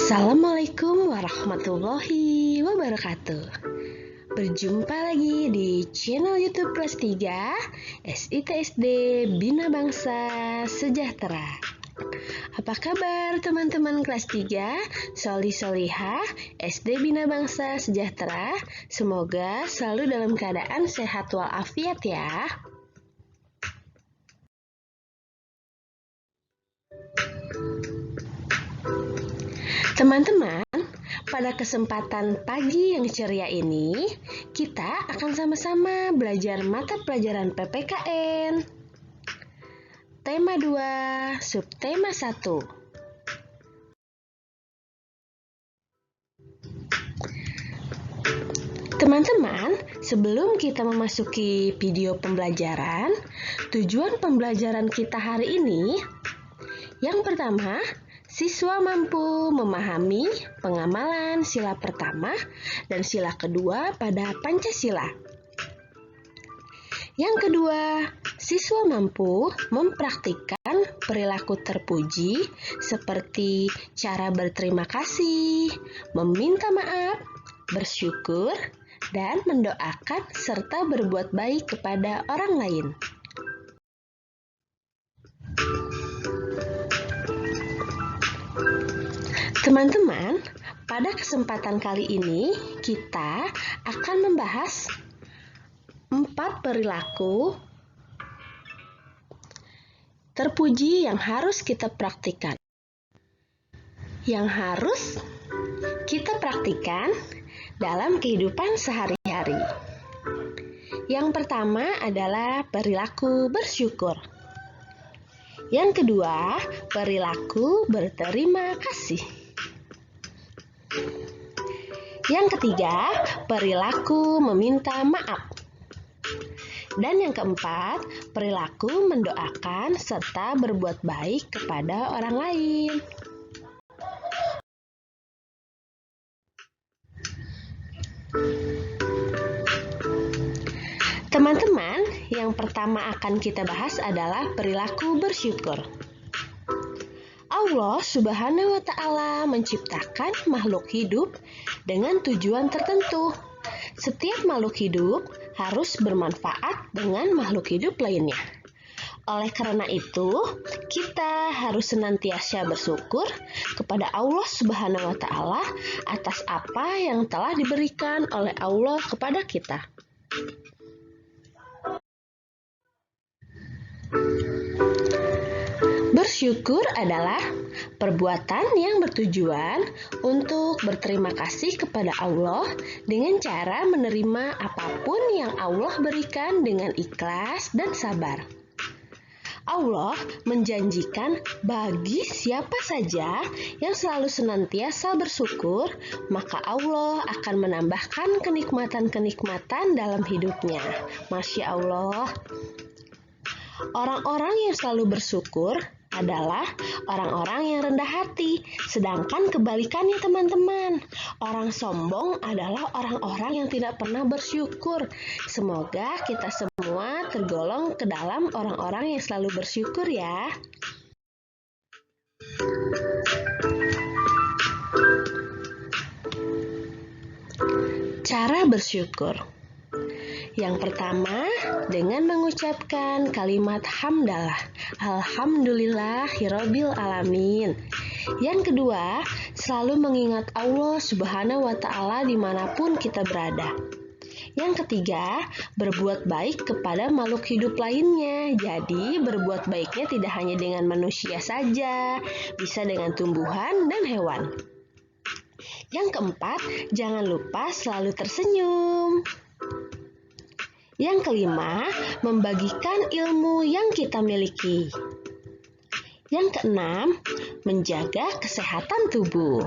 Assalamualaikum warahmatullahi wabarakatuh. Berjumpa lagi di channel YouTube kelas 3 SITSD Bina Bangsa Sejahtera. Apa kabar teman-teman kelas 3 Solih-solihah SD Bina Bangsa Sejahtera? Semoga selalu dalam keadaan sehat walafiat ya. Teman-teman, pada kesempatan pagi yang ceria ini, kita akan sama-sama belajar mata pelajaran PPKN. Tema 2, subtema 1. Teman-teman, sebelum kita memasuki video pembelajaran, tujuan pembelajaran kita hari ini, yang pertama, siswa mampu memahami pengamalan sila pertama dan sila kedua pada Pancasila. Yang kedua, siswa mampu mempraktikkan perilaku terpuji seperti cara berterima kasih, meminta maaf, bersyukur, dan mendoakan serta berbuat baik kepada orang lain. Teman-teman, pada kesempatan kali ini kita akan membahas 4 perilaku terpuji yang harus kita praktikkan. Yang harus kita praktikkan dalam kehidupan sehari-hari. Yang pertama adalah perilaku bersyukur. Yang kedua, perilaku berterima kasih. Yang ketiga, perilaku meminta maaf. Dan yang keempat, perilaku mendoakan serta berbuat baik kepada orang lain. Teman-teman, yang pertama akan kita bahas adalah perilaku bersyukur. Allah Subhanahu wa Ta'ala menciptakan makhluk hidup dengan tujuan tertentu. Setiap makhluk hidup harus bermanfaat dengan makhluk hidup lainnya. Oleh karena itu, kita harus senantiasa bersyukur kepada Allah Subhanahu wa Ta'ala atas apa yang telah diberikan oleh Allah kepada kita. Bersyukur adalah perbuatan yang bertujuan untuk berterima kasih kepada Allah dengan cara menerima apapun yang Allah berikan dengan ikhlas dan sabar. Allah menjanjikan bagi siapa saja yang selalu senantiasa bersyukur, maka Allah akan menambahkan kenikmatan-kenikmatan dalam hidupnya. Masya Allah. Orang-orang yang selalu bersyukur adalah orang-orang yang rendah hati, sedangkan kebalikannya teman-teman, orang sombong adalah orang-orang yang tidak pernah bersyukur. Semoga kita semua tergolong ke dalam orang-orang yang selalu bersyukur ya. Cara bersyukur. Yang pertama, dengan mengucapkan kalimat hamdalah, alhamdulillahirabbil alamin. Yang kedua, selalu mengingat Allah Subhanahu wa Ta'ala dimanapun kita berada. Yang ketiga, berbuat baik kepada makhluk hidup lainnya. Jadi, berbuat baiknya tidak hanya dengan manusia saja, bisa dengan tumbuhan dan hewan. Yang keempat, jangan lupa selalu tersenyum. Yang kelima, membagikan ilmu yang kita miliki. Yang keenam, menjaga kesehatan tubuh.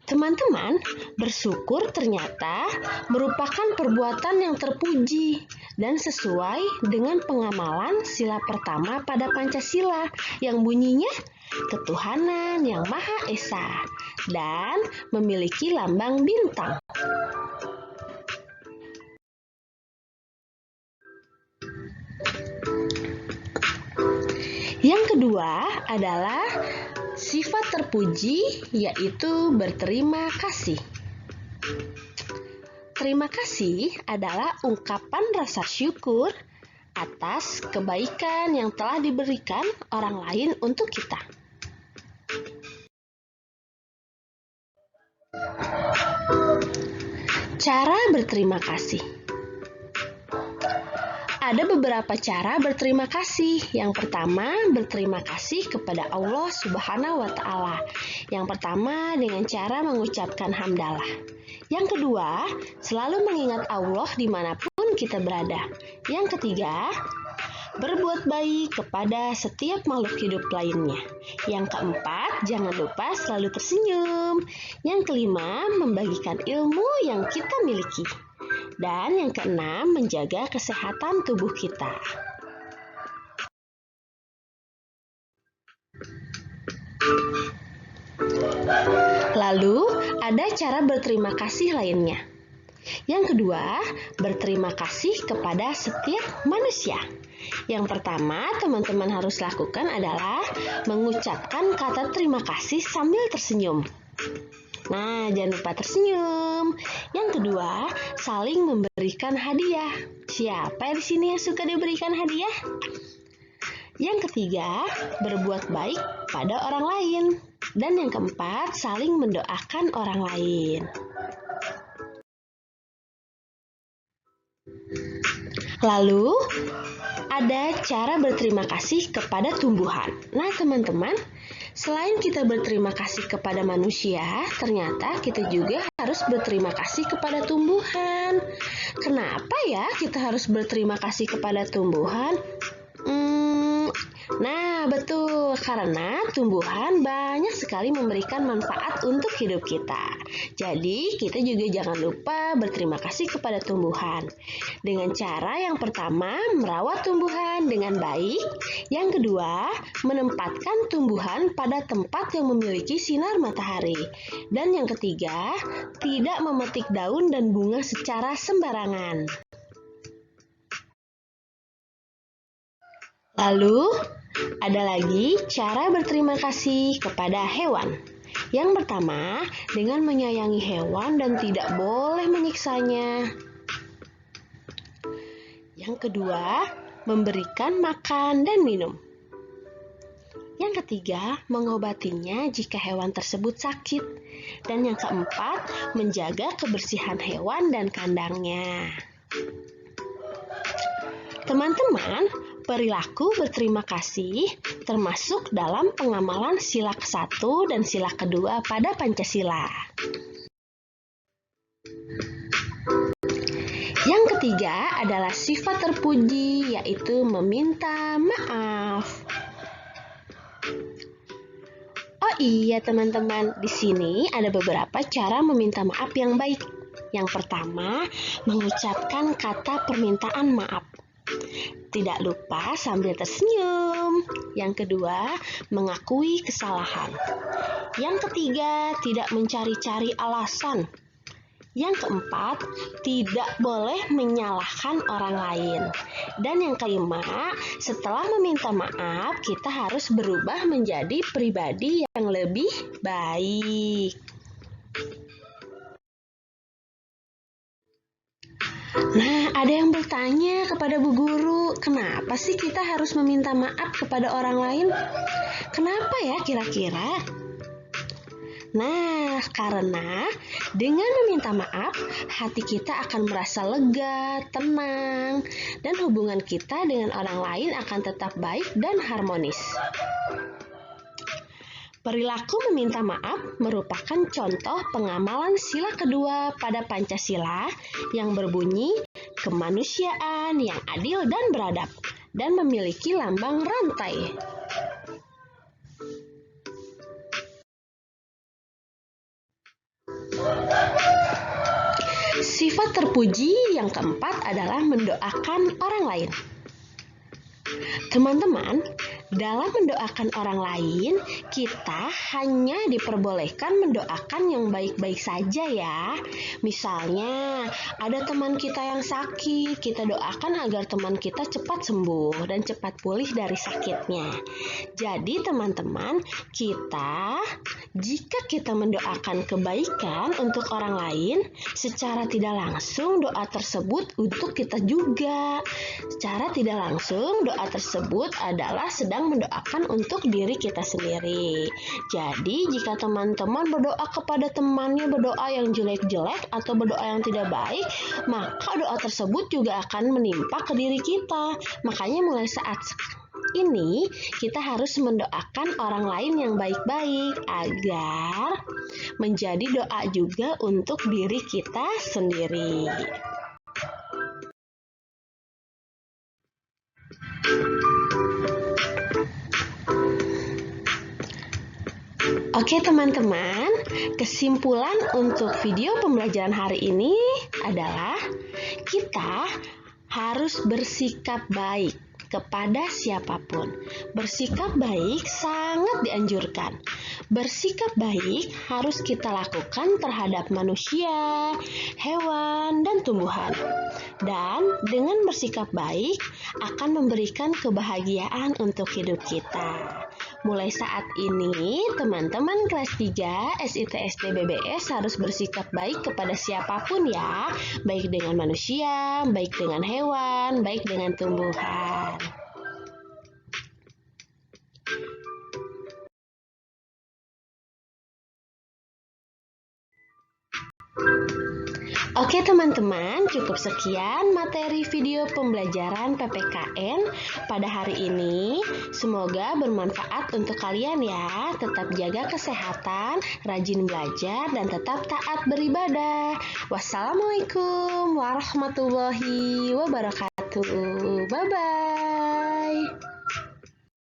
Teman-teman, bersyukur ternyata merupakan perbuatan yang terpuji dan sesuai dengan pengamalan sila pertama pada Pancasila yang bunyinya ketuhanan yang Maha Esa dan memiliki lambang bintang. Yang kedua adalah sifat terpuji, yaitu berterima kasih. Terima kasih adalah ungkapan rasa syukur atas kebaikan yang telah diberikan orang lain untuk kita. Cara berterima kasih. Ada beberapa cara berterima kasih. Yang pertama, berterima kasih kepada Allah Subhanahu wa Ta'ala. Yang pertama, dengan cara mengucapkan hamdalah. Yang kedua, selalu mengingat Allah dimanapun kita berada. Yang ketiga, berbuat baik kepada setiap makhluk hidup lainnya. Yang keempat, jangan lupa selalu tersenyum. Yang kelima, membagikan ilmu yang kita miliki. Dan yang keenam, menjaga kesehatan tubuh kita. Lalu, ada cara berterima kasih lainnya. Yang kedua, berterima kasih kepada setiap manusia. Yang pertama, teman-teman harus lakukan adalah mengucapkan kata terima kasih sambil tersenyum. Nah, jangan lupa tersenyum. Yang kedua, saling memberikan hadiah. Siapa di sini yang suka diberikan hadiah? Yang ketiga, berbuat baik pada orang lain. Dan yang keempat, saling mendoakan orang lain. Lalu, ada cara berterima kasih kepada tumbuhan. Nah, teman-teman, selain kita berterima kasih kepada manusia, ternyata kita juga harus berterima kasih kepada tumbuhan. Kenapa ya kita harus berterima kasih kepada tumbuhan? Nah, betul, karena tumbuhan banyak sekali memberikan manfaat untuk hidup kita. Jadi, kita juga jangan lupa berterima kasih kepada tumbuhan. Dengan cara yang pertama, merawat tumbuhan dengan baik. Yang kedua, menempatkan tumbuhan pada tempat yang memiliki sinar matahari. Dan yang ketiga, tidak memetik daun dan bunga secara sembarangan. Lalu, ada lagi cara berterima kasih kepada hewan. Yang pertama, dengan menyayangi hewan dan tidak boleh menyiksanya. Yang kedua, memberikan makan dan minum. Yang ketiga, mengobatinya jika hewan tersebut sakit. Dan yang keempat, menjaga kebersihan hewan dan kandangnya. Teman-teman, perilaku berterima kasih termasuk dalam pengamalan sila ke-1 dan sila kedua pada Pancasila. Yang ketiga adalah sifat terpuji, yaitu meminta maaf. Oh iya teman-teman, di sini ada beberapa cara meminta maaf yang baik. Yang pertama, mengucapkan kata permintaan maaf. Tidak lupa sambil tersenyum. Yang kedua, mengakui kesalahan. Yang ketiga, tidak mencari-cari alasan. Yang keempat, tidak boleh menyalahkan orang lain. Dan yang kelima, setelah meminta maaf, kita harus berubah menjadi pribadi yang lebih baik. Nah, ada yang bertanya kepada Bu Guru, kenapa sih kita harus meminta maaf kepada orang lain? Kenapa ya kira-kira? Nah, karena dengan meminta maaf, hati kita akan merasa lega, tenang, dan hubungan kita dengan orang lain akan tetap baik dan harmonis. Perilaku meminta maaf merupakan contoh pengamalan sila kedua pada Pancasila yang berbunyi kemanusiaan yang adil dan beradab dan memiliki lambang rantai. Sifat terpuji yang keempat adalah mendoakan orang lain. Teman-teman, Dalam mendoakan orang lain, kita hanya diperbolehkan mendoakan yang baik-baik saja ya. Misalnya, ada teman kita yang sakit, kita doakan agar teman kita cepat sembuh dan cepat pulih dari sakitnya. Jadi teman-teman, jika kita mendoakan kebaikan untuk orang lain, secara tidak langsung doa tersebut untuk kita juga. Secara tidak langsung, doa tersebut adalah sedang mendoakan untuk diri kita sendiri. Jadi, jika teman-teman berdoa kepada temannya berdoa yang jelek-jelek atau berdoa yang tidak baik, maka doa tersebut juga akan menimpa ke diri kita. Makanya mulai saat ini, kita harus mendoakan orang lain yang baik-baik agar menjadi doa juga untuk diri kita sendiri. Oke teman-teman, kesimpulan untuk video pembelajaran hari ini adalah kita harus bersikap baik kepada siapapun. Bersikap baik sangat dianjurkan. Bersikap baik harus kita lakukan terhadap manusia, hewan, dan tumbuhan. Dan dengan bersikap baik akan memberikan kebahagiaan untuk hidup kita. Mulai saat ini, teman-teman kelas 3 SITSD BBS harus bersikap baik kepada siapapun ya, baik dengan manusia, baik dengan hewan, baik dengan tumbuhan. Oke teman-teman, cukup sekian materi video pembelajaran PPKN pada hari ini. Semoga bermanfaat untuk kalian ya. Tetap jaga kesehatan, rajin belajar, dan tetap taat beribadah. Wassalamualaikum warahmatullahi wabarakatuh. Bye-bye.